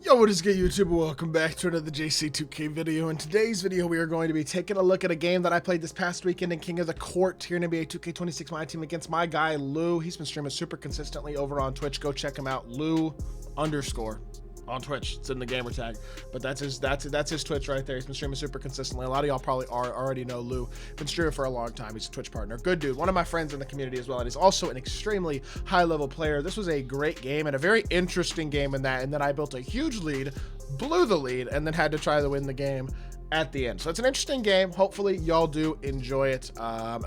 Yo, what is good, YouTube? Welcome back to another JC2K video. In today's video, we are going to be taking a look at a game that I played this past weekend in King of the Court here in NBA 2K26, my team against my guy, Lou. He's been streaming super consistently over on Twitch. Go check him out, Lou_ on Twitch. It's in the gamer tag, but that's his Twitch right there. He's been streaming super consistently. A lot of y'all probably already know Lou. Been streaming for a long time. He's a Twitch partner. Good dude. One of my friends in the community as well, and he's also an extremely high-level player. This was a great game and a very interesting game in that, and then I built a huge lead, blew the lead, and then had to try to win the game at the end. So it's an interesting game. Hopefully y'all do enjoy it.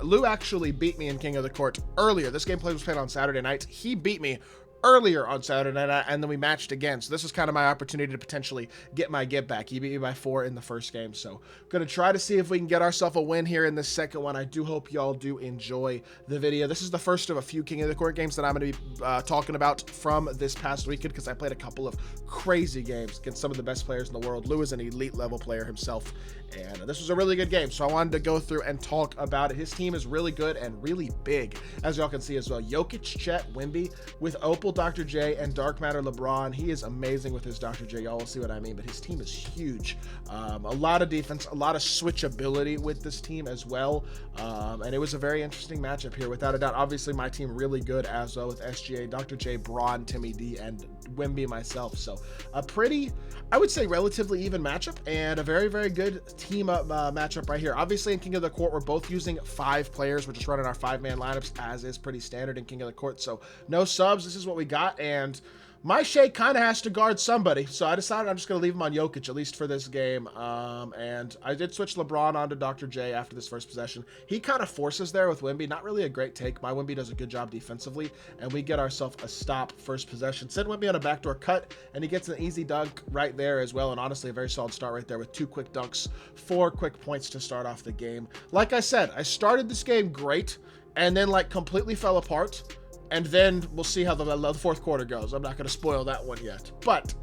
Lou actually beat me in King of the Court earlier. This gameplay was played on Saturday night. He beat me earlier on Saturday night, and then we matched again. So this is kind of my opportunity to potentially get my get back. He beat me by 4 in the first game. So gonna try to see if we can get ourselves a win here in the second one. I do hope y'all do enjoy the video. This is the first of a few King of the Court games that I'm going to be talking about from this past weekend, because I played a couple of crazy games against some of the best players in the world. Lou is an elite level player himself, and this was a really good game. So I wanted to go through and talk about it. His team is really good and really big, as y'all can see as well. Jokic, Chet, Wemby with Opal, Dr. J, and Dark Matter LeBron. He is amazing with his Dr. J. Y'all will see what I mean, but his team is huge. A lot of defense, a lot of switchability with this team as well. And it was a very interesting matchup here, without a doubt. Obviously, my team really good as well with SGA, Dr. J, Braun, Timmy D, and Wemby myself. So a pretty, I would say, relatively even matchup, and a very, very good team up matchup right here. Obviously, in King of the Court, we're both using 5 players. We're just running our 5-man lineups, as is pretty standard in King of the Court. So no subs. This is what we got, and my Shea kind of has to guard somebody, so I decided I'm just going to leave him on Jokic, at least for this game. And I did switch LeBron onto Dr. J after this first possession. He kind of forces there with Wemby. Not really a great take. My Wemby does a good job defensively, and we get ourselves a stop first possession. Send Wemby on a backdoor cut, and he gets an easy dunk right there as well, and honestly, a very solid start right there with 2 quick dunks, 4 quick points to start off the game. Like I said, I started this game great, and then like completely fell apart. And then we'll see how the fourth quarter goes. I'm not going to spoil that one yet. But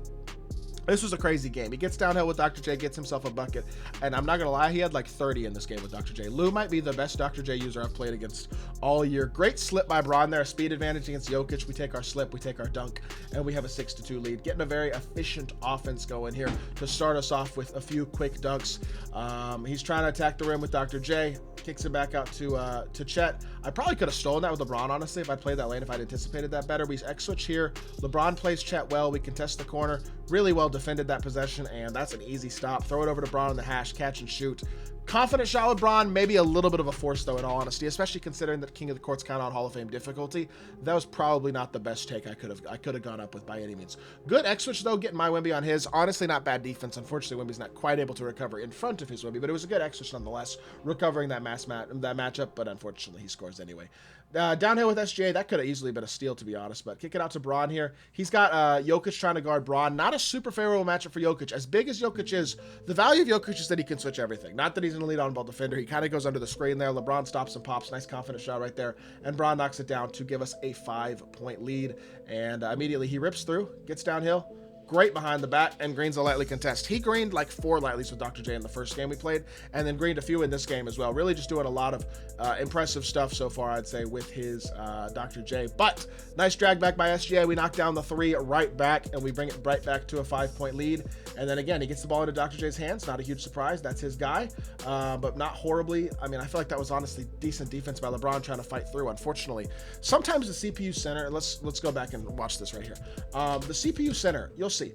this was a crazy game. He gets downhill with Dr. J, gets himself a bucket. And I'm not going to lie, he had like 30 in this game with Dr. J. Lou might be the best Dr. J user I've played against all year. Great slip by Braun there. A speed advantage against Jokic. We take our slip, we take our dunk, and we have a 6-2 lead. Getting a very efficient offense going here to start us off with a few quick dunks. He's trying to attack the rim with Dr. J. Kicks it back out to Chet. I probably could have stolen that with LeBron, honestly, if I played that lane, if I'd anticipated that better. We X-switch here. LeBron plays Chet well. We contest the corner. Really well defended that possession, and that's an easy stop. Throw it over to Braun on the hash, catch and shoot. Confident shot with Braun, maybe a little bit of a force though, in all honesty, especially considering that King of the Court's kind of on Hall of Fame difficulty. That was probably not the best take I could have gone up with by any means. Good X-switch though, getting my Wemby on his. Honestly, not bad defense. Unfortunately, Wemby's not quite able to recover in front of his Wemby, but it was a good X-switch nonetheless, recovering that matchup, but unfortunately he scores anyway. Downhill with SGA, that could have easily been a steal, to be honest, but kick it out to Braun here. He's got Jokic trying to guard Braun. Not a super favorable matchup for Jokic. As big as Jokic is, the value of Jokic is that he can switch everything. Not that he's an elite on-ball defender. He kind of goes under the screen there. LeBron stops and pops. Nice confident shot right there, and Braun knocks it down to give us a 5-point lead, and immediately he rips through, gets downhill. Great behind the back, and greens a lightly contest. He greened like 4 lightlies with Dr. J in the first game we played, and then greened a few in this game as well. Really just doing a lot of impressive stuff so far, I'd say, with his Dr. J. But nice drag back by SGA. We knock down the 3 right back, and we bring it right back to a 5-point lead. And then again, he gets the ball into Dr. J's hands. Not a huge surprise. That's his guy, but not horribly. I mean, I feel like that was honestly decent defense by LeBron trying to fight through. Unfortunately, sometimes the CPU center. Let's go back and watch this right here. The CPU center, you'll see.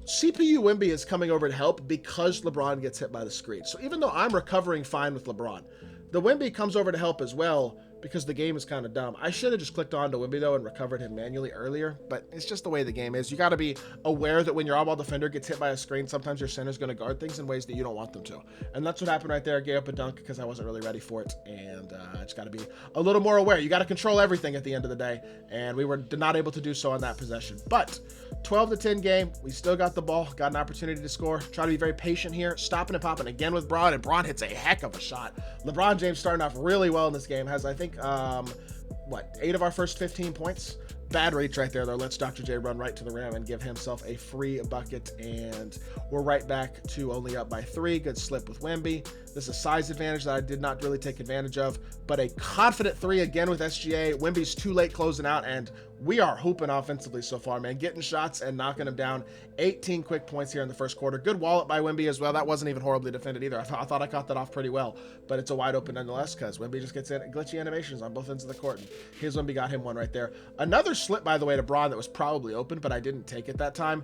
CPU Wemby is coming over to help because LeBron gets hit by the screen. So even though I'm recovering fine with LeBron, the Wemby comes over to help as well, because the game is kind of dumb. I should have just clicked on to Wemby though and recovered him manually earlier, but it's just the way the game is. You got to be aware that when your all-ball defender gets hit by a screen, sometimes your center's going to guard things in ways that you don't want them to. And that's what happened right there. I gave up a dunk because I wasn't really ready for it, and I just got to be a little more aware. You got to control everything at the end of the day, and we were not able to do so on that possession. But 12-10 game, we still got the ball, got an opportunity to score. Try to be very patient here, stopping and popping again with Braun, and Braun hits a heck of a shot. LeBron James starting off really well in this game, has I think 8 of our first 15 points. Bad reach right there, though. Lets Dr. J run right to the rim and give himself a free bucket, and we're right back to only up by 3. Good slip with Wemby. This is a size advantage that I did not really take advantage of, but a confident 3 again with SGA. Wemby's too late closing out, and we are hooping offensively so far, man. Getting shots and knocking them down. 18 quick points here in the first quarter. Good wallet by Wemby as well. That wasn't even horribly defended either. I thought I caught that off pretty well, but it's a wide open nonetheless because Wemby just gets glitchy animations on both ends of the court. And here's Wemby, got him one right there. Another slip, by the way, to Braun that was probably open, but I didn't take it that time.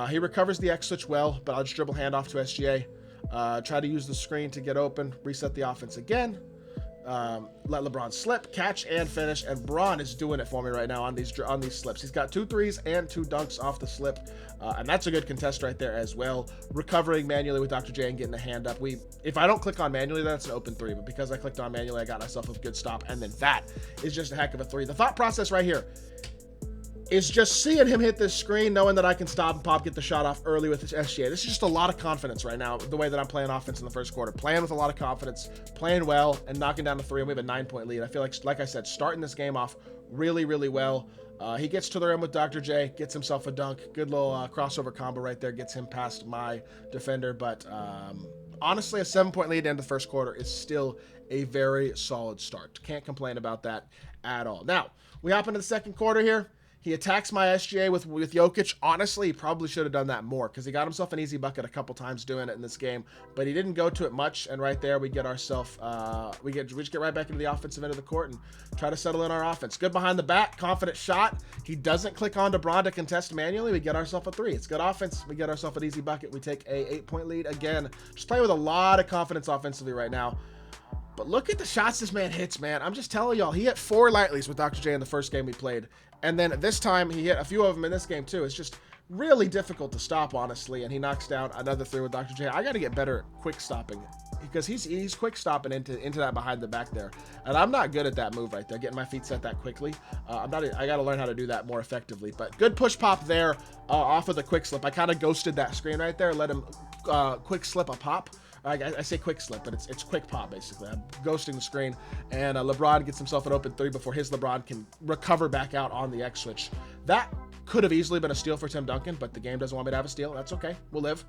He recovers the X switch well, but I'll just dribble handoff to SGA. Try to use the screen to get open, reset the offense again. Let LeBron slip, catch, and finish, and Braun is doing it for me right now on these slips. He's got 2 threes and 2 dunks off the slip, and that's a good contest right there as well. Recovering manually with Dr. J and getting the hand up. If I don't click on manually, that's an open 3, but because I clicked on manually, I got myself a good stop, and then that is just a heck of a 3. The thought process right here is just seeing him hit this screen, knowing that I can stop and pop, get the shot off early with this SGA. This is just a lot of confidence right now, the way that I'm playing offense in the first quarter. Playing with a lot of confidence, playing well, and knocking down the 3, and we have a 9-point lead. I feel like I said, starting this game off really, really well. He gets to the rim with Dr. J, gets himself a dunk. Good little crossover combo right there, gets him past my defender. But honestly, a 7-point lead into the first quarter is still a very solid start. Can't complain about that at all. Now, we hop into the second quarter here. He attacks my SGA with Jokic. Honestly, he probably should have done that more because he got himself an easy bucket a couple times doing it in this game, but he didn't go to it much. And right there, we get ourselves, we just get right back into the offensive end of the court and try to settle in our offense. Good behind the back, confident shot. He doesn't click on to Braun to contest manually. We get ourselves a 3. It's good offense. We get ourselves an easy bucket. We take a 8-point lead again. Just playing with a lot of confidence offensively right now. But look at the shots this man hits, man. I'm just telling y'all, he hit 4 lightlies with Dr. J in the first game we played. And then this time he hit a few of them in this game too. It's just really difficult to stop, honestly. And he knocks down another 3 with Dr. J. I got to get better at quick stopping because he's quick stopping into that behind the back there. And I'm not good at that move right there, getting my feet set that quickly. I got to learn how to do that more effectively. But good push pop there off of the quick slip. I kind of ghosted that screen right there, let him quick slip a pop. I say quick slip, but it's quick pop, basically. I'm ghosting the screen, and LeBron gets himself an open 3 before his LeBron can recover back out on the X switch. That could have easily been a steal for Tim Duncan, but the game doesn't want me to have a steal. That's okay. We'll live.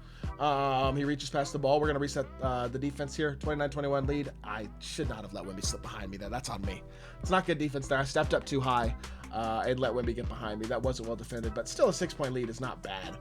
He reaches past the ball. We're going to reset the defense here. 29-21 lead. I should not have let Wemby slip behind me there. That's on me. It's not good defense there. I stepped up too high and let Wemby get behind me. That wasn't well defended, but still a 6-point lead is not bad.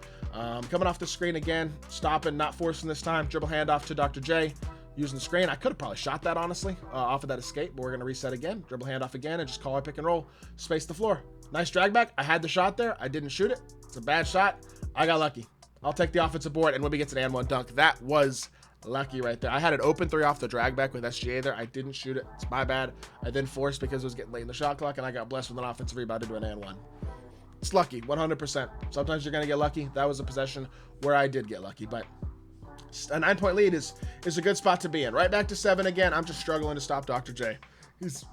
Coming off the screen again, stopping, not forcing this time. Dribble handoff to Dr. J. Using the screen. I could have probably shot that, honestly, off of that escape, but we're going to reset again. Dribble handoff again and just call our pick and roll. Space the floor. Nice drag back. I had the shot there. I didn't shoot it. It's a bad shot. I got lucky. I'll take the offensive board, and Wemby gets an and 1 dunk. That was lucky right there. I had an open 3 off the drag back with SGA there. I didn't shoot it. It's my bad. I then forced because it was getting late in the shot clock, and I got blessed with an offensive rebound to do an and 1. It's lucky, 100%. Sometimes you're going to get lucky. That was a possession where I did get lucky, but a 9-point lead is a good spot to be in. Right back to 7 again. I'm just struggling to stop Dr. J. He's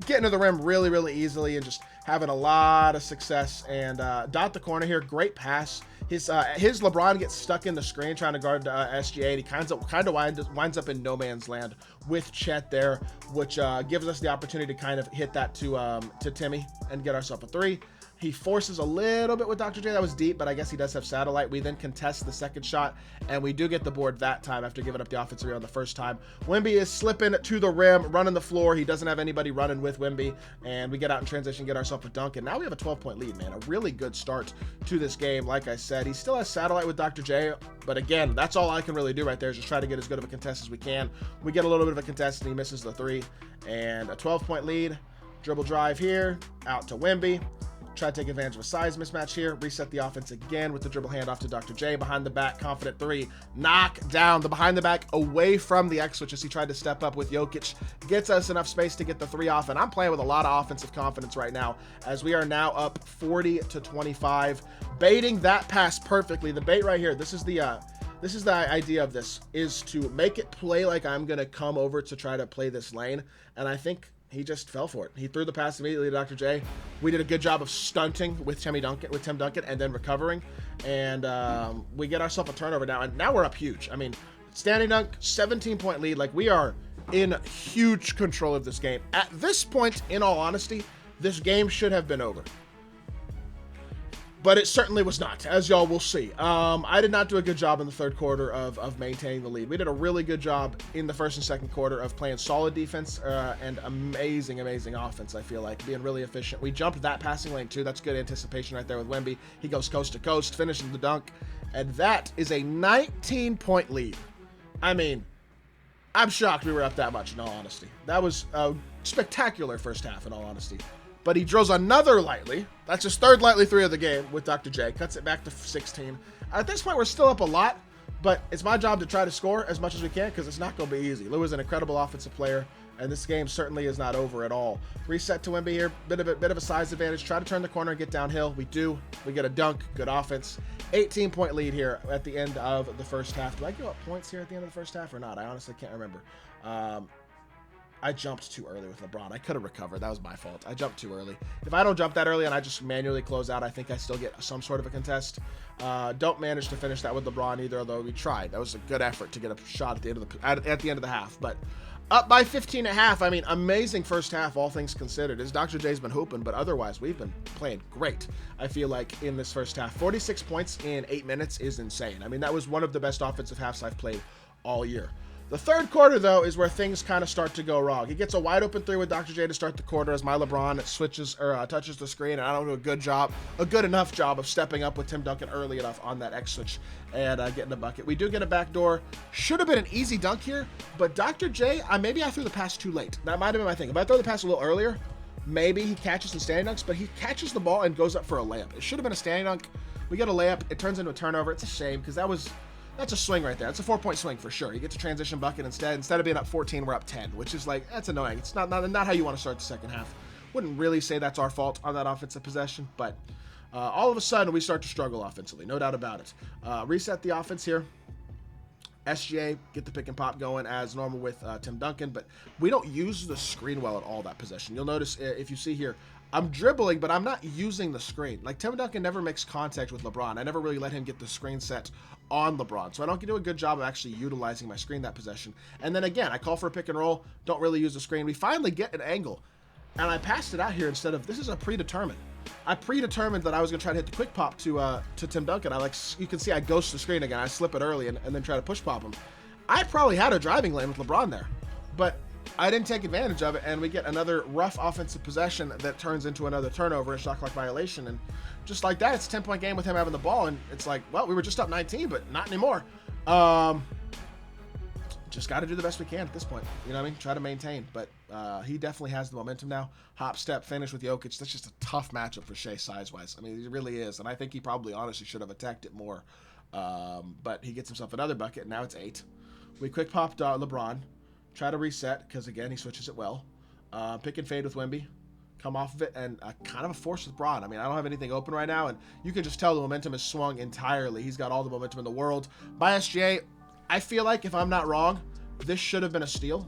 getting to the rim really, really easily and just having a lot of success. And dot the corner here. Great pass. His LeBron gets stuck in the screen trying to guard SGA, and he kind of winds up in no man's land with Chet there, which gives us the opportunity to kind of hit that to Timmy and get ourselves a 3. He forces a little bit with Dr. J. That was deep, but I guess he does have satellite. We then contest the second shot, and we do get the board that time after giving up the offensive rebound the first time. Wemby is slipping to the rim, running the floor. He doesn't have anybody running with Wemby, and we get out in transition, get ourselves a dunk, and now we have a 12-point lead, man. A really good start to this game. Like I said, he still has satellite with Dr. J, but again, that's all I can really do right there is just try to get as good of a contest as we can. We get a little bit of a contest, and he misses the 3, and a 12-point lead. Dribble drive here, out to Wemby. Try to take advantage of a size mismatch here. Reset the offense again with the dribble handoff to Dr. J. Behind the back, confident 3. Knock down the behind the back away from the X switch as he tried to step up with Jokic. Gets us enough space to get the 3 off. And I'm playing with a lot of offensive confidence right now as we are now up 40-25. Baiting that pass perfectly. The bait right here. This is the idea of this, is to make it play like I'm going to come over to try to play this lane. And I think he just fell for it. He threw the pass immediately to Dr. J. We did a good job of stunting with Tim Duncan and then recovering. And we get ourselves a turnover now. And now we're up huge. I mean, standing dunk, 17-point lead. Like, we are in huge control of this game. At this point, in all honesty, this game should have been over. but it certainly was not, as y'all will see. I did not do a good job in the third quarter of maintaining the lead. We did a really good job in the first and second quarter of playing solid defense and amazing offense, I feel like, being really efficient. We jumped that passing lane too. That's good anticipation right there with Wemby. He goes coast to coast, finishing the dunk, and that is a 19-point lead. I mean, I'm shocked we were up that much, in all honesty. That was a spectacular first half, in all honesty. But he drills another lightly. That's his third lightly three of the game with Dr. J. Cuts it back to 16. At this point, we're still up a lot, but it's my job to try to score as much as we can because it's not going to be easy. Lou is an incredible offensive player, and this game certainly is not over at all. Reset to Wemby here. Bit of a size advantage. Try to turn the corner and get downhill. We do. We get a dunk. Good offense. 18-point lead here at the end of the first half. Do I give up points here at the end of the first half or not? I honestly can't remember. I jumped too early with LeBron. I could have recovered. That was my fault. I jumped too early. If I don't jump that early and I just manually close out, I think I still get some sort of a contest. Don't manage to finish that with LeBron either, although we tried. That was a good effort to get a shot at the end of the half. But up by 15 at half. I mean, amazing first half, all things considered. As Dr. J's been hooping, but otherwise we've been playing great, I feel like, in this first half. 46 points in 8 minutes is insane. I mean, that was one of the best offensive halves I've played all year. The third quarter, though, is where things kind of start to go wrong. He gets a wide open three with Dr. J to start the quarter as my LeBron switches or touches the screen, and I don't do a good enough job of stepping up with Tim Duncan early enough on that X switch and getting the bucket. We do get a backdoor. Should have been an easy dunk here, but Dr. J, maybe I threw the pass too late. That might have been my thing. If I throw the pass a little earlier, maybe he catches some standing dunks, but he catches the ball and goes up for a layup. It should have been a standing dunk. We get a layup. It turns into a turnover. It's a shame because that's a swing right there. That's a 4-point swing for sure. You get to transition bucket instead. Instead of being up 14, we're up 10, which is like, that's annoying. It's not how you want to start the second half. Wouldn't really say that's our fault on that offensive possession, but all of a sudden we start to struggle offensively, no doubt about it. Reset the offense here. SGA, get the pick and pop going as normal with Tim Duncan, but we don't use the screen well at all that possession. You'll notice if you see here, I'm dribbling, but I'm not using the screen. Like, Tim Duncan never makes contact with LeBron. I never really let him get the screen set on LeBron, so I don't do a good job of actually utilizing my screen that possession. And then again, I call for a pick and roll, don't really use the screen. We finally get an angle, and I passed it out here instead of, this is a predetermined. I predetermined that I was going to try to hit the quick pop to Tim Duncan. You can see I ghost the screen again. I slip it early and then try to push pop him. I probably had a driving lane with LeBron there, but I didn't take advantage of it, and we get another rough offensive possession that turns into another turnover, a shot clock violation, and just like that, it's a 10-point game with him having the ball, and it's like, well, we were just up 19, but not anymore. Just got to do the best we can at this point. You know what I mean? Try to maintain, but he definitely has the momentum now. Hop, step, finish with Jokic. That's just a tough matchup for Shea size-wise. I mean, it really is, and I think he probably honestly should have attacked it more, but he gets himself another bucket, and now it's 8. We quick popped LeBron. Try to reset, because again, he switches it well. Pick and fade with Wemby. Come off of it, and kind of a force with Braun. I mean, I don't have anything open right now, and you can just tell the momentum has swung entirely. He's got all the momentum in the world. By SGA, I feel like, if I'm not wrong, this should have been a steal.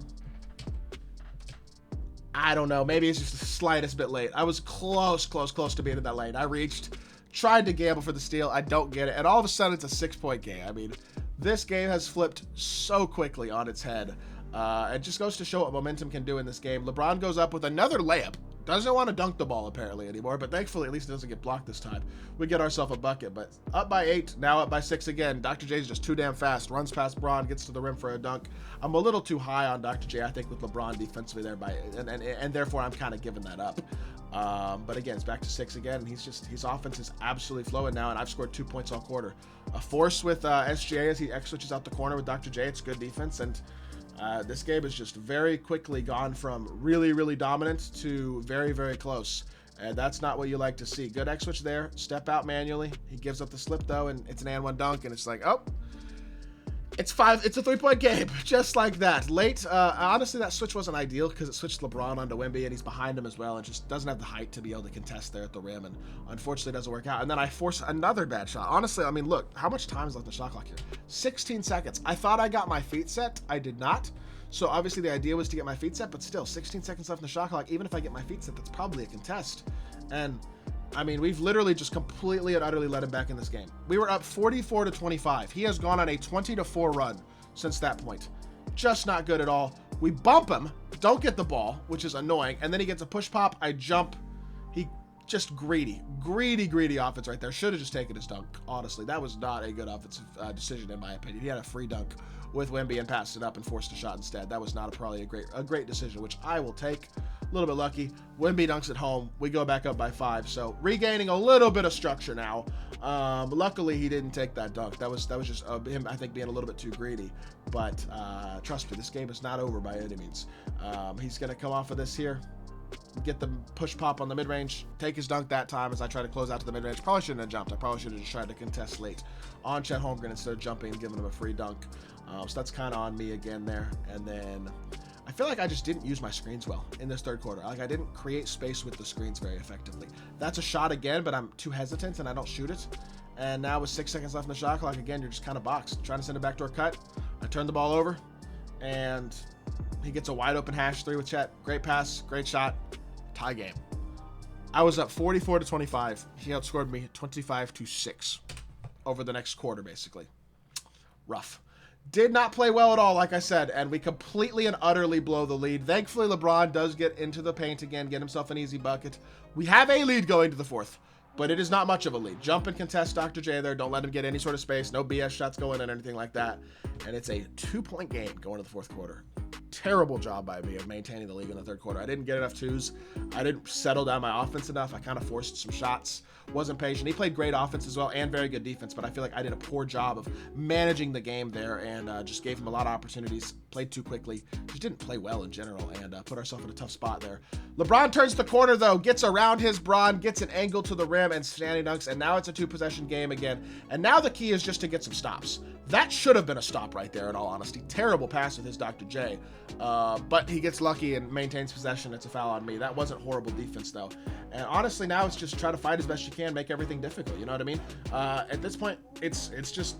I don't know. Maybe it's just the slightest bit late. I was close to being in that lane. I reached, tried to gamble for the steal. I don't get it, and all of a sudden, it's a 6-point game. I mean, this game has flipped so quickly on its head. It just goes to show what momentum can do in this game. LeBron goes up with another layup. Doesn't want to dunk the ball apparently anymore, but thankfully at least it doesn't get blocked this time. We get ourselves a bucket, but up by 8, now up by 6 again. Dr. J's just too damn fast. Runs past Braun, gets to the rim for a dunk. I'm a little too high on Dr. J, I think, with LeBron defensively there, and therefore I'm kind of giving that up. But again, it's back to 6 again, and his offense is absolutely flowing now, and I've scored 2 points all quarter. A force with SGA as he X switches out the corner with Dr. J. It's good defense, and this game has just very quickly gone from really dominant to very close, and that's not what you like to see. Good X switch there, step out manually. He gives up the slip though, and it's an and one dunk, and it's like, oh, it's a 3-point game, just like that. Late, honestly, that switch wasn't ideal because it switched LeBron onto Wemby, and he's behind him as well, and just doesn't have the height to be able to contest there at the rim, and unfortunately it doesn't work out. And then I force another bad shot. Honestly, I mean, look, how much time is left in the shot clock here? 16 seconds. I thought I got my feet set. I did not. So obviously the idea was to get my feet set, but still, 16 seconds left in the shot clock. Even if I get my feet set, that's probably a contest. And I mean, we've literally just completely and utterly let him back in this game. We were up 44-25. He has gone on a 20-4 run since that point. Just not good at all. We bump him, don't get the ball, which is annoying, and then he gets a push pop. I jump. He just greedy offense right there. Should have just taken his dunk, honestly. That was not a good offensive decision, in my opinion. He had a free dunk with Wemby and passed it up and forced a shot instead. That was not probably a great decision, which I will take. A little bit lucky. Wemby dunks at home. We go back up by 5, so regaining a little bit of structure now. Luckily, he didn't take that dunk. That was just him, I think, being a little bit too greedy. But trust me, this game is not over by any means. He's going to come off of this here, get the push pop on the mid-range, take his dunk that time as I try to close out to the mid-range. Probably shouldn't have jumped. I probably should have just tried to contest late on Chet Holmgren instead of jumping and giving him a free dunk. So that's kind of on me again there. And then I feel like I just didn't use my screens well in this third quarter. Like, I didn't create space with the screens very effectively. That's a shot again, but I'm too hesitant and I don't shoot it. And now with 6 seconds left in the shot clock, again, you're just kind of boxed. Trying to send a backdoor cut. I turn the ball over, and he gets a wide open hash 3 with Chet. Great pass, great shot. Tie game. I was up 44-25. He outscored me 25-6 over the next quarter, basically. Rough. Did not play well at all, like I said, and we completely and utterly blow the lead. Thankfully, LeBron does get into the paint again, get himself an easy bucket. We have a lead going to the fourth, but it is not much of a lead. Jump and contest Dr. J there. Don't let him get any sort of space. No BS shots going in, anything like that. And it's a 2-point game going to the fourth quarter. Terrible job by me of maintaining the lead in the third quarter. I didn't get enough twos. I didn't settle down my offense enough. I kind of forced some shots. Wasn't patient. He played great offense as well and very good defense, but I feel like I did a poor job of managing the game there and just gave him a lot of opportunities. Played too quickly. Just didn't play well in general and put ourselves in a tough spot there. LeBron turns the corner, though, gets around his Bron, gets an angle to the rim and standing dunks, and now it's a 2-possession game again. And now the key is just to get some stops. That should have been a stop right there, in all honesty. Terrible pass with his Dr. J. But he gets lucky and maintains possession. It's a foul on me. That wasn't horrible defense, though. And honestly, now it's just try to fight as best you can, make everything difficult. You know what I mean? At this point, it's just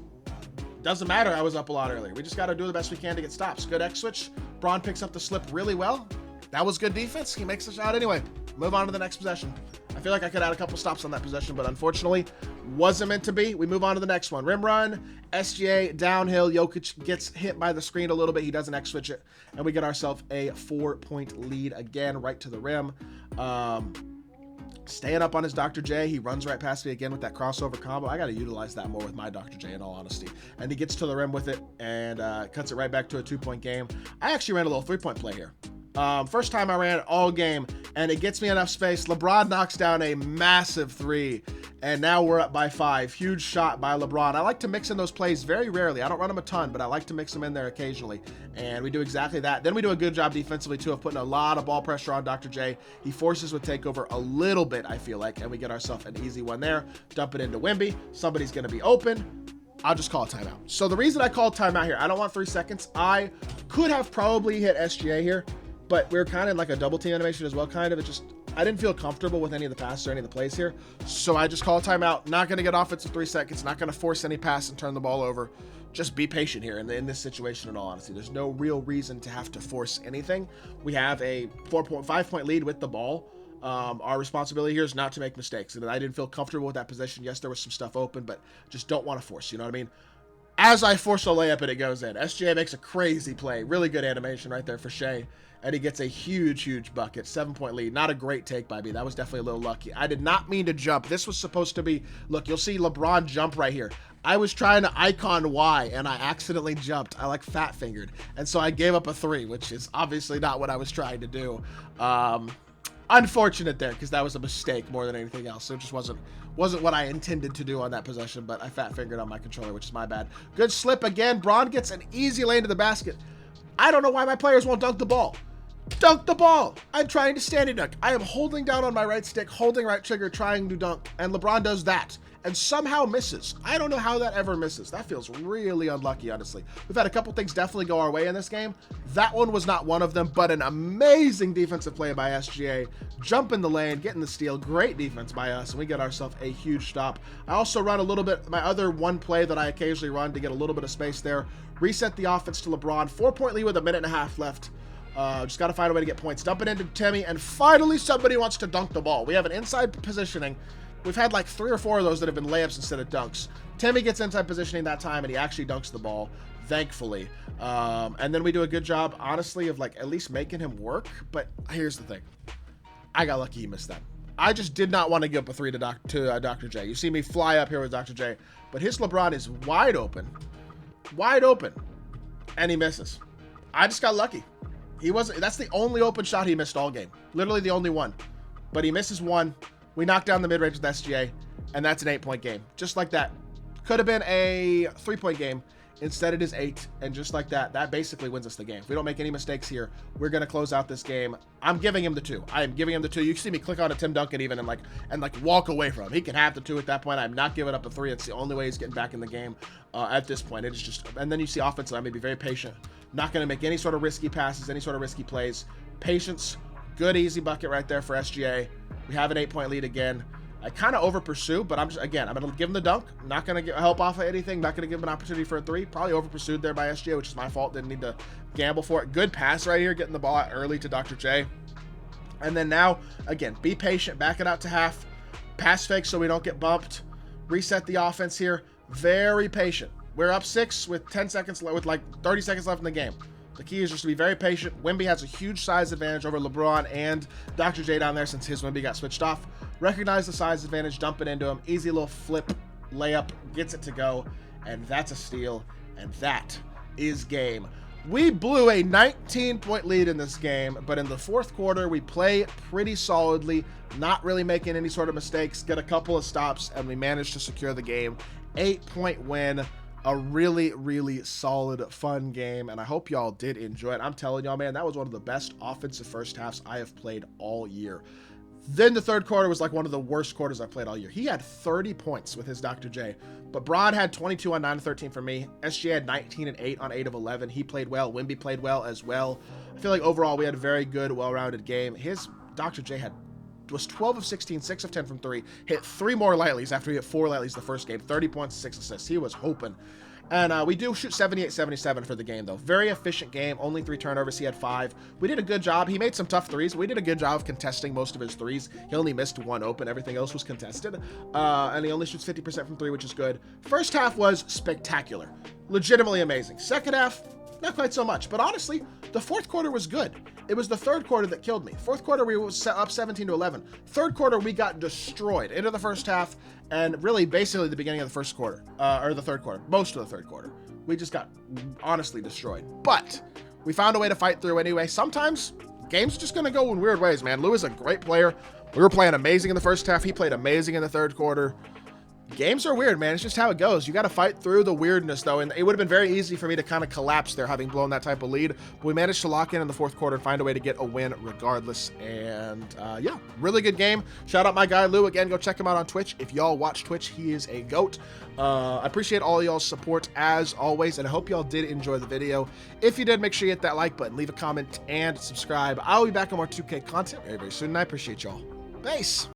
doesn't matter. I was up a lot earlier. We just got to do the best we can to get stops. Good X switch. Bron picks up the slip really well. That was good defense. He makes the shot anyway. Move on to the next possession. I feel like I could add a couple stops on that possession, but unfortunately, wasn't meant to be. We move on to the next one. Rim run, SGA, downhill. Jokic gets hit by the screen a little bit. He doesn't X switch it, and we get ourselves a 4-point lead again, right to the rim. Staying up on his Dr. J. He runs right past me again with that crossover combo. I got to utilize that more with my Dr. J, in all honesty. And he gets to the rim with it and cuts it right back to a 2-point game. I actually ran a little 3-point play here. First time I ran it all game, and it gets me enough space. LeBron knocks down a massive 3, and now we're up by 5. Huge shot by LeBron. I like to mix in those plays very rarely. I don't run them a ton, but I like to mix them in there occasionally, and we do exactly that. Then we do a good job defensively, too, of putting a lot of ball pressure on Dr. J. He forces with takeover a little bit, I feel like, and we get ourselves an easy one there. Dump it into Wemby. Somebody's going to be open. I'll just call a timeout. So the reason I called timeout here, I don't want 3 seconds. I could have probably hit SGA here, but we were kind of like a double team animation as well, kind of. It just, I didn't feel comfortable with any of the passes or any of the plays here. So I just call a timeout. Not going to get offensive 3 seconds. Not going to force any pass and turn the ball over. Just be patient here in this situation, in all honesty. There's no real reason to have to force anything. We have a 5-point lead with the ball. Our responsibility here is not to make mistakes. And I didn't feel comfortable with that position. Yes, there was some stuff open, but just don't want to force. You know what I mean? As I force a layup and it goes in, SGA makes a crazy play. Really good animation right there for Shea. And he gets a huge bucket. 7-point lead. Not a great take by me. That was definitely a little lucky. I did not mean to jump. This was supposed to be, look, you'll see LeBron jump right here. I was trying to icon Y, and I accidentally jumped. I like fat-fingered. And so I gave up a 3, which is obviously not what I was trying to do. Unfortunate there, because that was a mistake more than anything else. So it just wasn't what I intended to do on that possession, but I fat-fingered on my controller, which is my bad. Good slip again. Bron gets an easy lane to the basket. I don't know why my players won't dunk the ball. Dunk the ball. I'm trying to standing dunk. I am holding down on my right stick, holding right trigger, trying to dunk, and LeBron does that and somehow misses. I don't know how that ever misses. That feels really unlucky, honestly. We've had a couple things definitely go our way in this game. That one was not one of them, but an amazing defensive play by SGA. Jump in the lane, getting the steal. Great defense by us, and we get ourselves a huge stop. I also run a little bit, my other one play that I occasionally run to get a little bit of space there. Reset the offense to LeBron. 4-point lead with 1.5 minutes left. Just got to find a way to get points. Dump it into Timmy, and finally somebody wants to dunk the ball. We have an inside positioning. We've had like 3 or 4 of those that have been layups instead of dunks. Timmy gets inside positioning that time, and he actually dunks the ball, thankfully. And then we do a good job, honestly, of like at least making him work. But here's the thing. I got lucky he missed that. I just did not want to give up a 3 to Dr. J. You see me fly up here with Dr. J, but his LeBron is wide open, and he misses. I just got lucky. That's the only open shot he missed all game. Literally the only one. But he misses one. We knock down the mid-range with SGA, and that's an 8-point game. Just like that. Could have been a 3-point game. Instead, it is 8, and just like that, that basically wins us the game. If we don't make any mistakes here, we're going to close out this game. I'm giving him the 2. I am giving him the 2. You can see me click on a Tim Duncan even and walk away from him. He can have the 2 at that point. I'm not giving up a 3. It's the only way he's getting back in the game at this point. It is just, and then you see offensively, I'm going to be very patient. Not going to make any sort of risky passes, any sort of risky plays. Patience, good easy bucket right there for SGA. We have an 8-point lead again. I kind of over pursue, but I'm going to give him the dunk. Not going to help off of anything. Not going to give him an opportunity for a 3. Probably over pursued there by SGA, which is my fault. Didn't need to gamble for it. Good pass right here, getting the ball out early to Dr. J. And then now, again, be patient. Back it out to half. Pass fake so we don't get bumped. Reset the offense here. Very patient. We're up 6 with 10 seconds, with like 30 seconds left in the game. The key is just to be very patient. Wemby has a huge size advantage over LeBron and Dr. J down there since his Wemby got switched off. Recognize the size advantage, dump it into him. Easy little flip, layup, gets it to go, and that's a steal, and that is game. We blew a 19-point lead in this game, but in the fourth quarter, we play pretty solidly, not really making any sort of mistakes, get a couple of stops, and we managed to secure the game. 8-point win. A really, really solid, fun game, and I hope y'all did enjoy it. I'm telling y'all, man, that was one of the best offensive first halves I have played all year. Then the third quarter was like one of the worst quarters I played all year. He had 30 points with his Dr. J, but Brod had 22 on 9 of 13 for me. SGA had 19 and 8 on 8 of 11. He played well. Wemby played well as well. I feel like overall we had a very good, well-rounded game. His Dr. J was 12 of 16, 6 of 10 from 3, hit 3 more lightlies after he hit 4 lightlies the first game, 30 points, 6 assists. He was hoping. And we do shoot 78-77 for the game, though. Very efficient game, only 3 turnovers. He had 5. We did a good job. He made some tough threes. We did a good job of contesting most of his threes. He only missed 1 open. Everything else was contested. And he only shoots 50% from 3, which is good. First half was spectacular. Legitimately amazing. Second half, not quite so much. But honestly, the fourth quarter was good. It was the third quarter that killed me. Fourth quarter, we were up 17-11. Third quarter, we got destroyed into the first half, and really basically the beginning of the first quarter, or the third quarter, most of the third quarter. We just got honestly destroyed. But we found a way to fight through anyway. Sometimes games are just going to go in weird ways, man. Lou is a great player. We were playing amazing in the first half. He played amazing in the third quarter. Games are weird, man. It's just how it goes. You got to fight through the weirdness, though, and it would have been very easy for me to kind of collapse there, having blown that type of lead. But we managed to lock in the fourth quarter and find a way to get a win regardless. And yeah, really good game. Shout out my guy Lou. Again, go check him out on Twitch. If y'all watch Twitch, he is a GOAT. I appreciate all y'all's support as always, and I hope y'all did enjoy the video. If you did, make sure you hit that like button, leave a comment, and subscribe. I'll be back on more 2K content very, very soon, and I appreciate y'all. Peace.